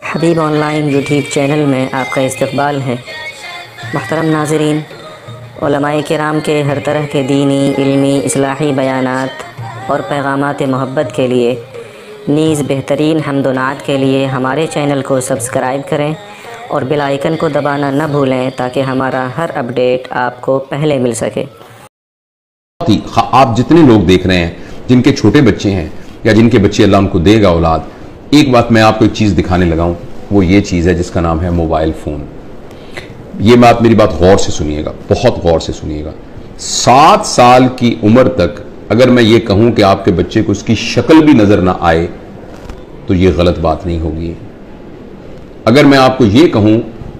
हबीब online YouTube channel में आपका इस्तकबाल है। मुहतरम नाज़रीन, उलमाए किराम के हर तरह के दीनी, इल्मी, इस्लाही बयानात और पैगामात मोहब्बत के लिए नीज़ बेहतरीन हम्दुनात के लिए हमारे चैनल को सब्सक्राइब करें और बेल आइकन को दबाना न भूलें ताकि हमारा हर अपडेट आपको पहले मिल सके। आप जितने लोग देख रहे हैं जिनके छोटे बच्चे हैं या जिनके बच्चे अल्लाह उनको देगा औलाद, एक बात मैं आपको एक चीज़ दिखाने लगा हूँ, वो ये चीज़ है जिसका नाम है मोबाइल फ़ोन। ये मेरी बात गौर से सुनिएगा, बहुत गौर से सुनिएगा। 7 साल की उम्र तक अगर मैं ये कहूँ कि आपके बच्चे को उसकी शक्ल भी नज़र ना आए तो ये गलत बात नहीं होगी। अगर मैं आपको ये कहूँ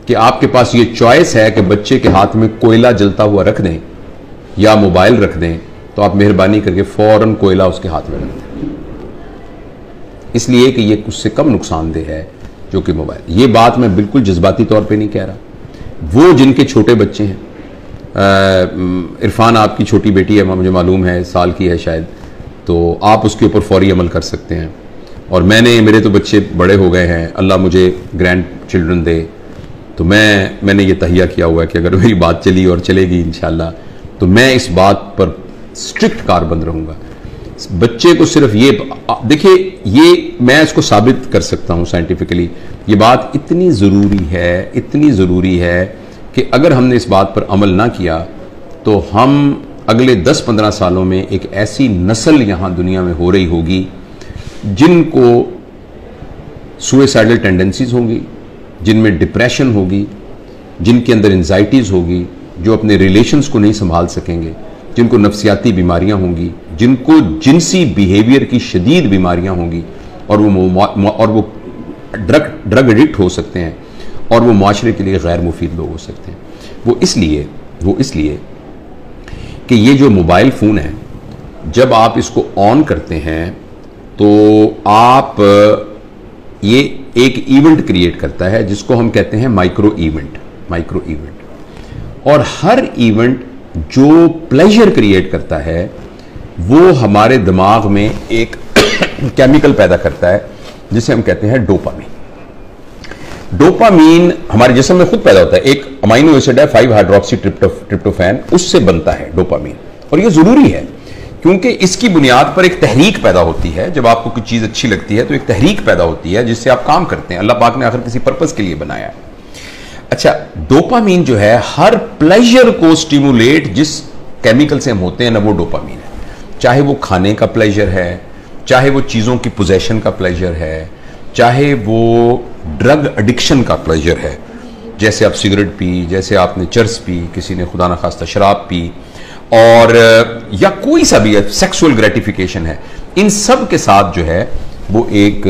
कि आपके पास ये चॉइस है कि बच्चे के हाथ में कोयला जलता हुआ रख दें या मोबाइल रख दें, तो आप मेहरबानी करके फ़ौरन कोयला उसके हाथ में रख दें, इसलिए कि ये उससे कम नुकसानदेह है जो कि मोबाइल। ये बात मैं बिल्कुल जज्बाती तौर पे नहीं कह रहा। वो जिनके छोटे बच्चे हैं, इरफान आपकी छोटी बेटी है, मुझे मालूम है साल की है शायद, तो आप उसके ऊपर फौरी अमल कर सकते हैं। और मेरे तो बच्चे बड़े हो गए हैं, अल्लाह मुझे ग्रैंड चिल्ड्रन दे, तो मैंने ये तहिया किया हुआ है कि अगर मेरी बात चली और चलेगी इंशाल्लाह, तो मैं इस बात पर स्ट्रिक्ट कारबंद रहूँगा। बच्चे को सिर्फ ये देखिए, ये मैं इसको साबित कर सकता हूँ साइंटिफिकली। ये बात इतनी ज़रूरी है कि अगर हमने इस बात पर अमल ना किया तो हम अगले 10-15 सालों में एक ऐसी नस्ल यहाँ दुनिया में हो रही होगी जिनको सुसाइडल टेंडेंसीज होंगी, जिनमें डिप्रेशन होगी, जिनके अंदर एंजाइटीज़ होगी, जो अपने रिलेशंस को नहीं संभाल सकेंगे, जिनको नफ्सियाती बीमारियां होंगी, जिनको जिनसी बिहेवियर की शदीद बीमारियां होंगी, और वो ड्रग एडिक्ट हो सकते हैं, और वो माशरे के लिए गैर मुफीद लोग हो सकते हैं। वो इसलिए कि ये जो मोबाइल फ़ोन है, जब आप इसको ऑन करते हैं तो आप ये एक इवेंट क्रिएट करता है जिसको हम कहते हैं माइक्रो इवेंट। और हर इवेंट जो प्लेजर क्रिएट करता है वो हमारे दिमाग में एक केमिकल पैदा करता है जिसे हम कहते हैं डोपामीन। डोपामीन हमारे जिस्म में खुद पैदा होता है, एक अमाइनो एसिड है 5-हाइड्रोक्सी ट्रिप्टोफैन, उससे बनता है डोपामीन। और ये जरूरी है क्योंकि इसकी बुनियाद पर एक तहरीक पैदा होती है। जब आपको कोई चीज अच्छी लगती है तो एक तहरीक पैदा होती है जिससे आप काम करते हैं। अल्लाह पाक ने आखिर किसी पर्पस के लिए बनाया है। अच्छा, डोपामीन जो है हर प्लेजर को स्टिमुलेट जिस केमिकल से हम होते हैं ना, वो डोपामीन है। चाहे वो खाने का प्लेजर है, चाहे वो चीज़ों की पोजेशन का प्लेजर है, चाहे वो ड्रग एडिक्शन का प्लेजर है, जैसे आप सिगरेट पी, जैसे आपने चर्स पी, किसी ने खुदा न खास्ता शराब पी, और या कोई सा भी सेक्सुअल ग्रेटिफिकेशन है, इन सब के साथ जो है वो एक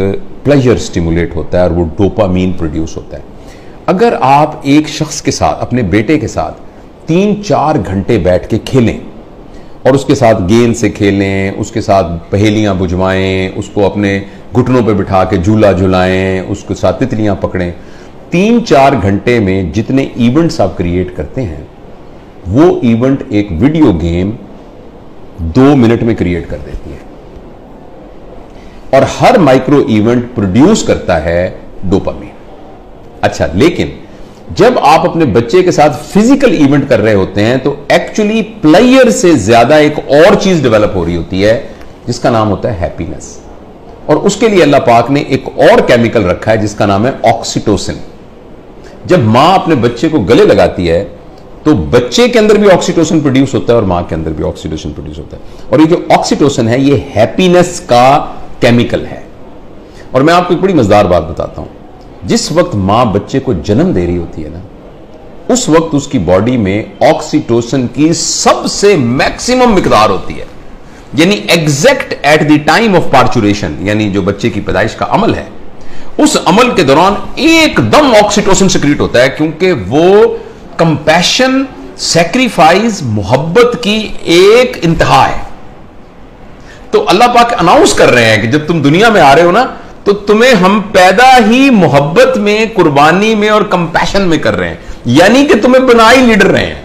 प्लेजर स्टिमुलेट होता है और वो डोपामीन प्रोड्यूस होता है। अगर आप एक शख्स के साथ, अपने बेटे के साथ 3-4 घंटे बैठ के खेलें और उसके साथ गेंद से खेलें, उसके साथ पहेलियां बुझवाएं, उसको अपने घुटनों पे बिठा के झूला झुलाएं, उसके साथ तितलियां पकड़ें, 3-4 घंटे में जितने इवेंट्स आप क्रिएट करते हैं वो इवेंट एक वीडियो गेम 2 मिनट में क्रिएट कर देती है। और हर माइक्रो इवेंट प्रोड्यूस करता है डोपामीन। अच्छा, लेकिन जब आप अपने बच्चे के साथ फिजिकल इवेंट कर रहे होते हैं तो एक्चुअली प्लेयर से ज्यादा एक और चीज डेवलप हो रही होती है जिसका नाम होता है हैप्पीनेस। और उसके लिए अल्लाह पाक ने एक और केमिकल रखा है जिसका नाम है ऑक्सीटोसिन। जब मां अपने बच्चे को गले लगाती है तो बच्चे के अंदर भी ऑक्सीटोसिन प्रोड्यूस होता है और मां के अंदर भी ऑक्सीटोसिन प्रोड्यूस होता है। और ये जो ऑक्सीटोसिन है ये हैप्पीनेस का केमिकल है। और मैं आपको एक बड़ी मजेदार बात बताता हूं, जिस वक्त मां बच्चे को जन्म दे रही होती है ना, उस वक्त उसकी बॉडी में ऑक्सीटोसिन की सबसे मैक्सिमम मिकदार होती है, यानी exact at the time of parturition, यानी जो बच्चे की पैदाइश का अमल है, उस अमल के दौरान एकदम ऑक्सीटोसिन सिक्रीट होता है, क्योंकि वो कंपैशन, सैक्रिफाइस, मोहब्बत की एक इंतहा है। तो अल्लाह पाक अनाउंस कर रहे हैं कि जब तुम दुनिया में आ रहे हो ना, तो तुम्हें हम पैदा ही मोहब्बत में, कुर्बानी में और कंपैशन में कर रहे हैं, यानी कि तुम्हें बना ही लीडर रहे हैं,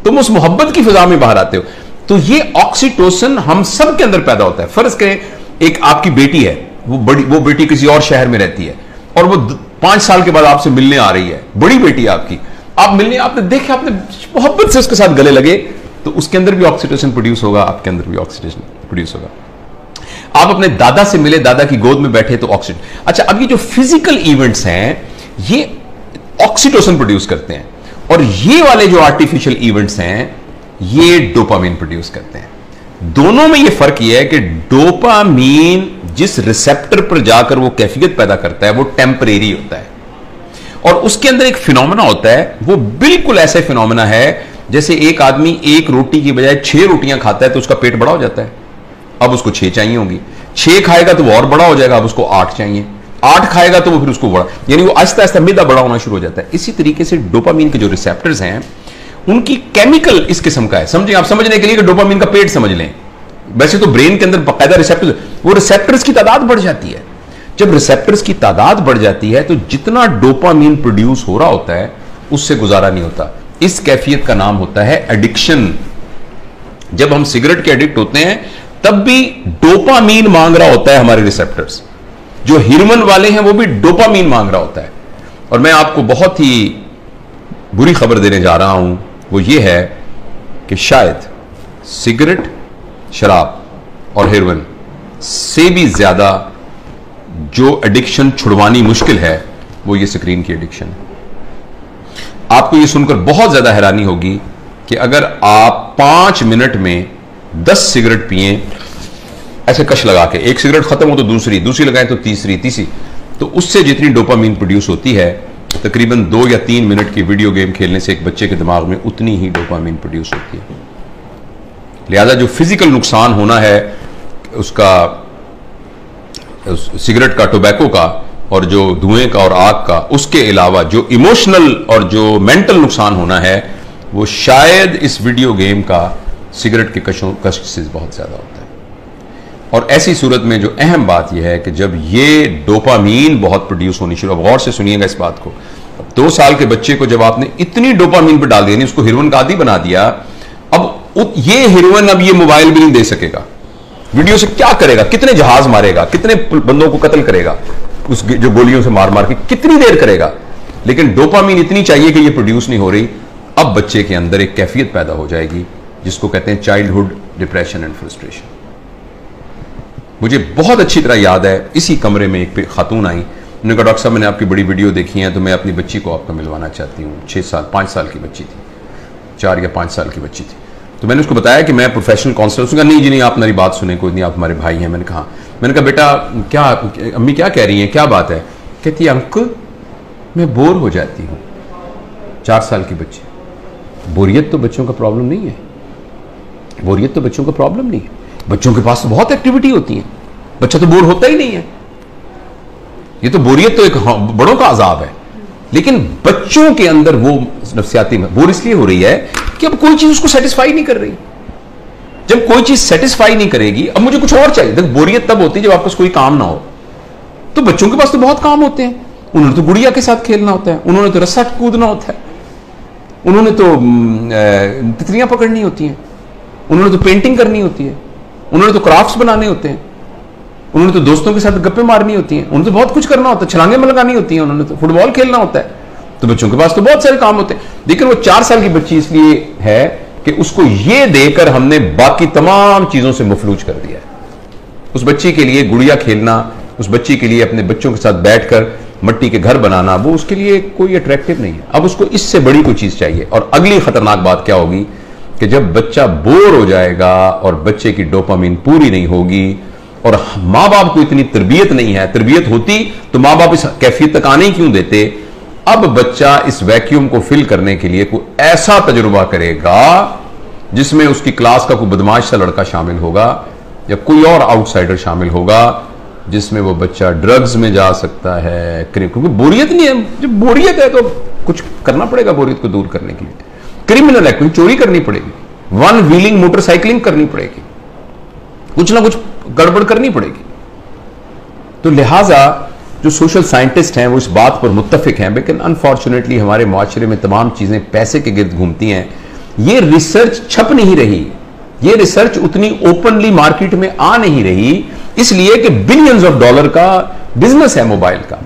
तुम उस मोहब्बत की फिजा में बाहर आते हो। तो ये ऑक्सीटोसिन हम सब के अंदर पैदा होता है। फर्ज करें एक आपकी बेटी है, वो बेटी किसी और शहर में रहती है, और वो 5 साल के बाद आपसे मिलने आ रही है, बड़ी बेटी आपकी, आप मिलने, आपने देखे, आपने मोहब्बत से उसके साथ गले लगे, तो उसके अंदर भी ऑक्सीटोसिन प्रोड्यूस होगा, आपके अंदर भी ऑक्सीटोसिन प्रोड्यूस होगा। आप अपने दादा से मिले, दादा की गोद में बैठे, तो ऑक्सीटोसिन। अच्छा, अब ये जो फिजिकल इवेंट्स हैं ये ऑक्सीटोसिन प्रोड्यूस करते हैं, और ये वाले जो आर्टिफिशियल इवेंट्स हैं ये डोपामीन प्रोड्यूस करते हैं। दोनों में ये फर्क ये है कि डोपामीन जिस रिसेप्टर पर जाकर वो कैफियत पैदा करता है वो टेम्परेरी होता है, और उसके अंदर एक फिनोमेना होता है, वो बिल्कुल ऐसा फिनोमेना है जैसे एक आदमी एक रोटी की बजाय 6 रोटियां खाता है तो उसका पेट बड़ा हो जाता है, अब उसको 6 चाहिए होंगी, 6 खाएगा तो वो और बड़ा हो जाएगा, अब उसको 8 चाहिए, 8 खाएगा तो वो फिर उसको बड़ा, यानी वो आहिस्ता आहिस्ता मैदा बड़ा होना शुरू हो जाता है। इसी तरीके से डोपामीन के जो रिसेप्टर्स हैं उनकी केमिकल इस किस्म का है। समझें, आप समझने के लिए कि डोपामीन का पेट समझ लें, वैसे तो ब्रेन के अंदर बाकायदा रिसेप्टर्स, वो रिसेप्टर्स की तादाद बढ़ जाती है। जब रिसेप्टर्स की तादाद बढ़ जाती है तो जितना डोपामीन प्रोड्यूस हो रहा होता है उससे गुजारा नहीं होता। इस कैफियत का नाम होता है एडिक्शन। जब हम सिगरेट के एडिक्ट होते हैं तब भी डोपामीन मांग रहा होता है हमारे रिसेप्टर्स, जो हेरोइन वाले हैं वो भी डोपामीन मांग रहा होता है। और मैं आपको बहुत ही बुरी खबर देने जा रहा हूं, वो ये है कि शायद सिगरेट, शराब और हेरोइन से भी ज्यादा जो एडिक्शन छुड़वानी मुश्किल है वो ये स्क्रीन की एडिक्शन है। आपको ये सुनकर बहुत ज्यादा हैरानी होगी कि अगर आप 5 मिनट में 10 सिगरेट पिए ऐसे कश लगा के, एक सिगरेट खत्म हो तो दूसरी, दूसरी लगाएं तो तीसरी, तो उससे जितनी डोपामीन प्रोड्यूस होती है तकरीबन 2 या 3 मिनट की वीडियो गेम खेलने से एक बच्चे के दिमाग में उतनी ही डोपामीन प्रोड्यूस होती है। लिहाजा जो फिजिकल नुकसान होना है उसका, सिगरेट का, टोबैको का और जो धुएं का और आग का, उसके अलावा जो इमोशनल और जो मेंटल नुकसान होना है वो शायद इस वीडियो गेम का सिगरेट के कश से बहुत ज्यादा होता है। और ऐसी सूरत में जो अहम बात यह है कि जब ये डोपामीन बहुत प्रोड्यूस होनी शुरू, गौर से सुनिएगा इस बात को, 2 साल के बच्चे को जब आपने इतनी डोपामीन पर डाल दिया, उसको हेरोइन का आदी बना दिया, अब ये हेरोइन अब ये मोबाइल भी नहीं दे सकेगा, वीडियो से क्या करेगा, कितने जहाज मारेगा, कितने बंदों को कत्ल करेगा, उस जो गोलियों से मार मार के कितनी देर करेगा, लेकिन डोपामीन इतनी चाहिए कि ये प्रोड्यूस नहीं हो रही। अब बच्चे के अंदर एक कैफियत पैदा हो जाएगी जिसको कहते हैं चाइल्डहुड डिप्रेशन एंड फ्रस्ट्रेशन। मुझे बहुत अच्छी तरह याद है, इसी कमरे में एक खातून आई, उन्होंने कहा डॉक्टर साहब मैंने आपकी बड़ी वीडियो देखी है तो मैं अपनी बच्ची को आपको मिलवाना चाहती हूँ। 5 साल की बच्ची थी, 4 या 5 साल की बच्ची थी। तो मैंने उसको बताया कि मैं प्रोफेशनल काउंसलर। उसने कहा नहीं जी नहीं, आप मेरी बात सुने, कोई नहीं, आप हमारे भाई हैं। मैंने कहा बेटा क्या, अम्मी क्या कह रही हैं, क्या बात है? कहती अंकल मैं बोर हो जाती हूँ। 4 साल की बच्ची। बोरियत तो बच्चों का प्रॉब्लम नहीं है, बोरियत तो बच्चों का प्रॉब्लम नहीं है, बच्चों के पास तो बहुत एक्टिविटी होती है, बच्चा तो बोर होता ही नहीं है। ये तो बोरियत तो एक बड़ों का अजाब है, लेकिन बच्चों के अंदर वो नफ्सियाती बोर इसलिए हो रही है कि अब कोई चीज उसको सेटिस्फाई नहीं कर रही। जब कोई चीज सेटिस्फाई नहीं करेगी, अब मुझे कुछ और चाहिए। देखो बोरियत तब होती है जब आपके पास कोई काम ना हो। तो बच्चों के पास तो बहुत काम होते हैं, उन्होंने तो गुड़िया के साथ खेलना होता है, उन्होंने तो रस्सा कूदना होता है, उन्होंने तो तितलियां पकड़नी होती हैं, उन्होंने तो पेंटिंग करनी होती है, उन्होंने तो क्राफ्ट्स बनाने होते हैं, उन्होंने तो दोस्तों के साथ गप्पे मारनी होती हैं, उन्होंने तो बहुत कुछ करना होता है, छलांगे में लगानी होती हैं, उन्होंने तो फुटबॉल खेलना होता है। तो बच्चों के पास तो बहुत सारे काम होते हैं। लेकिन वो 4 साल की बच्ची इसलिए है कि उसको ये देकर हमने बाकी तमाम चीजों से मफलूज कर दिया है। उस बच्ची के लिए गुड़िया खेलना, उस बच्ची के लिए अपने बच्चों के साथ बैठकर मट्टी के घर बनाना, वो उसके लिए कोई अट्रैक्टिव नहीं है। अब उसको इससे बड़ी कोई चीज चाहिए। और अगली खतरनाक बात क्या होगी कि जब बच्चा बोर हो जाएगा और बच्चे की डोपामीन पूरी नहीं होगी और मां बाप को इतनी तरबियत नहीं है, तरबियत होती तो मां बाप इस कैफियत तक आने क्यों देते। अब बच्चा इस वैक्यूम को फिल करने के लिए कोई ऐसा तजुर्बा करेगा जिसमें उसकी क्लास का कोई बदमाश सा लड़का शामिल होगा या कोई और आउटसाइडर शामिल होगा, जिसमें वो बच्चा ड्रग्स में जा सकता है, क्योंकि बोरियत नहीं है। जब बोरियत है तो कुछ करना पड़ेगा बोरियत को दूर करने के लिए। क्रिमिनल है, कोई चोरी करनी पड़ेगी, 1 व्हीलिंग मोटरसाइकिलिंग करनी पड़ेगी, कुछ ना कुछ गड़बड़ करनी पड़ेगी। तो लिहाजा जो सोशल साइंटिस्ट हैं वो इस बात पर मुत्तफिक हैं, लेकिन अनफॉर्चुनेटली हमारे माशरे में तमाम चीजें पैसे के गिर्द घूमती हैं। ये रिसर्च छप नहीं रही, ये रिसर्च उतनी ओपनली मार्केट में आ नहीं रही, इसलिए कि बिलियंस ऑफ डॉलर का बिजनेस है मोबाइल का।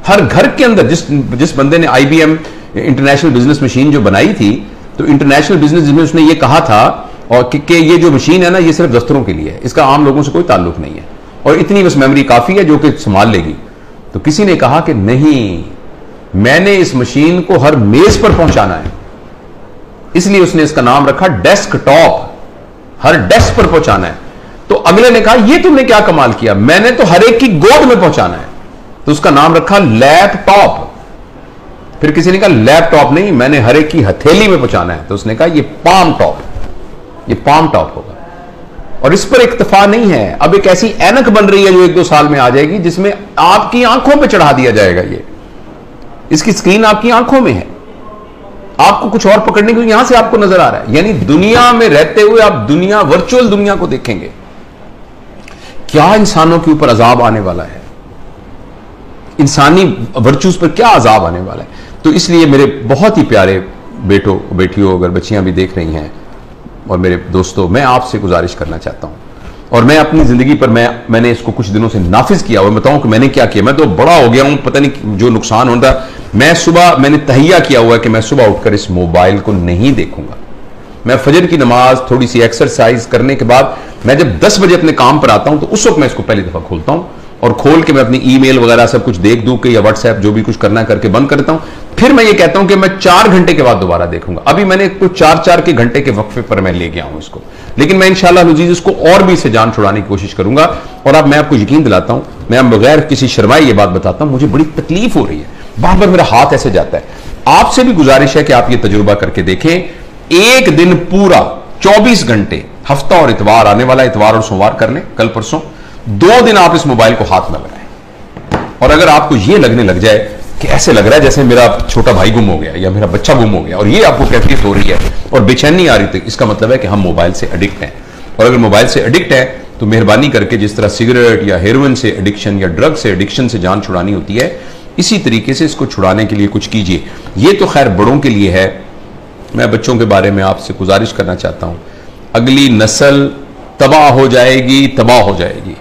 हर घर के अंदर जिस बंदे ने IBM इंटरनेशनल बिजनेस मशीन जो बनाई थी, तो इंटरनेशनल बिजनेस जिसमें उसने ये कहा था और कि ये जो मशीन है ना, ये सिर्फ दफ्तरों के लिए है, इसका आम लोगों से कोई ताल्लुक नहीं है और इतनी बस मेमोरी काफी है जो कि संभाल लेगी। तो किसी ने कहा कि नहीं, मैंने इस मशीन को हर मेज पर पहुंचाना है, इसलिए उसने इसका नाम रखा डेस्कटॉप, हर डेस्क पर पहुंचाना है। तो अगले ने कहा ये तुमने क्या कमाल किया, मैंने तो हर एक की गोद में पहुंचाना है, तो उसका नाम रखा लैपटॉप। फिर किसी ने कहा लैपटॉप नहीं, मैंने हर एक की हथेली में पहुंचाना है, तो उसने कहा ये पाम टॉप, ये पाम टॉप होगा। और इस पर इक्तफा नहीं है, अब एक ऐसी ऐनक बन रही है जो 1-2 साल में आ जाएगी, जिसमें आपकी आंखों पे चढ़ा दिया जाएगा। ये इसकी स्क्रीन आपकी आंखों में है, आपको कुछ और पकड़ने को यहां से आपको नजर आ रहा है, यानी दुनिया में रहते हुए आप दुनिया, वर्चुअल दुनिया को देखेंगे। क्या इंसानों के ऊपर अजाब आने वाला है, इंसानी वर्चूज पर क्या अजाब आने वाला है। तो इसलिए मेरे बहुत ही प्यारे बेटों बेटियों, अगर बच्चियां भी देख रही हैं और मेरे दोस्तों, मैं आपसे गुजारिश करना चाहता हूं, और मैं अपनी जिंदगी पर मैंने इसको कुछ दिनों से नाफिज किया हुआ, बताऊं कि मैंने क्या किया। मैं तो बड़ा हो गया हूं, पता नहीं जो नुकसान होता। मैंने तहिया किया हुआ है कि मैं सुबह उठकर इस मोबाइल को नहीं देखूंगा। मैं फजर की नमाज, थोड़ी सी एक्सरसाइज करने के बाद मैं जब 10 बजे अपने काम पर आता हूं, तो उस वक्त मैं इसको पहली दफा खोलता हूं और खोल के मैं अपनी ईमेल वगैरह सब कुछ देख दूं कि, या व्हाट्सएप जो भी कुछ करना करके बंद करता हूं। फिर मैं ये कहता हूं कि मैं 4 घंटे के बाद दोबारा देखूंगा। अभी मैंने कुछ 4-4 के घंटे के वक्फे पर मैं ले गया हूं इसको, लेकिन मैं इंशाअल्लाह अज़ीज़ इसको और भी इसे जान छुड़ाने की कोशिश करूंगा। और अब मैं आपको यकीन दिलाता हूं, मैं बगैर किसी शर्माई ये बात बताता हूं, मुझे बड़ी तकलीफ हो रही है, बार बार मेरा हाथ ऐसे जाता है। आपसे भी गुजारिश है कि आप ये तजुर्बा करके देखें, एक दिन पूरा 24 घंटे, हफ्ता और इतवार, आने वाला इतवार और सोमवार कर लें, कल परसों 2 दिन आप इस मोबाइल को हाथ में लगाएं। और अगर आपको ये लगने लग जाए कि ऐसे लग रहा है जैसे मेरा छोटा भाई गुम हो गया या मेरा बच्चा गुम हो गया, और ये आपको कैफियत हो रही है और बेचैनी आ रही, तो इसका मतलब है कि हम मोबाइल से एडिक्ट हैं। और अगर मोबाइल से एडिक्ट है तो मेहरबानी करके, जिस तरह सिगरेट या हेरोइन से एडिक्शन या ड्रग से एडिक्शन से जान छुड़ानी होती है, इसी तरीके से इसको छुड़ाने के लिए कुछ कीजिए। ये तो खैर बड़ों के लिए है, मैं बच्चों के बारे में आपसे गुजारिश करना चाहता हूं। अगली नस्ल तबाह हो जाएगी, तबाह हो जाएगी,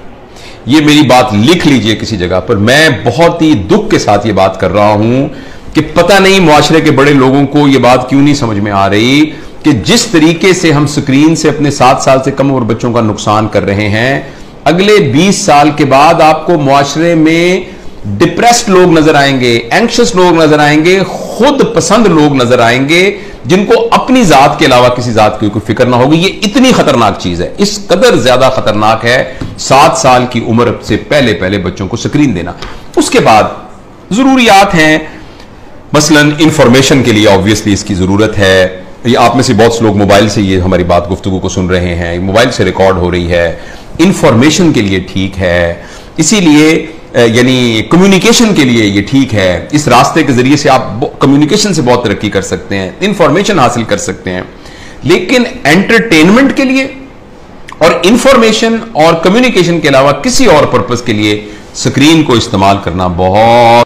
ये मेरी बात लिख लीजिए किसी जगह पर। मैं बहुत ही दुख के साथ ये बात कर रहा हूं कि पता नहीं मुआशरे के बड़े लोगों को ये बात क्यों नहीं समझ में आ रही कि जिस तरीके से हम स्क्रीन से अपने 7 साल से कम उम्र बच्चों का नुकसान कर रहे हैं, अगले 20 साल के बाद आपको मुआशरे में डिप्रेस्ड लोग नजर आएंगे, एंक्शस लोग नजर आएंगे, खुद पसंद लोग नजर आएंगे, जिनको अपनी जात के अलावा किसी जात की कोई फिक्र ना होगी। ये इतनी खतरनाक चीज है, इस कदर ज्यादा खतरनाक है 7 साल की उम्र से पहले पहले बच्चों को स्क्रीन देना। उसके बाद जरूरियात हैं, मसलन इंफॉर्मेशन के लिए ऑब्वियसली इसकी जरूरत है। ये आप में से बहुत से लोग मोबाइल से ये हमारी बात गुफ्तगू को सुन रहे हैं, मोबाइल से रिकॉर्ड हो रही है, इंफॉर्मेशन के लिए ठीक है, इसीलिए यानी कम्युनिकेशन के लिए ये ठीक है। इस रास्ते के जरिए से आप कम्युनिकेशन से बहुत तरक्की कर सकते हैं, इंफॉर्मेशन हासिल कर सकते हैं। लेकिन एंटरटेनमेंट के लिए और इंफॉर्मेशन और कम्युनिकेशन के अलावा किसी और पर्पस के लिए स्क्रीन को इस्तेमाल करना बहुत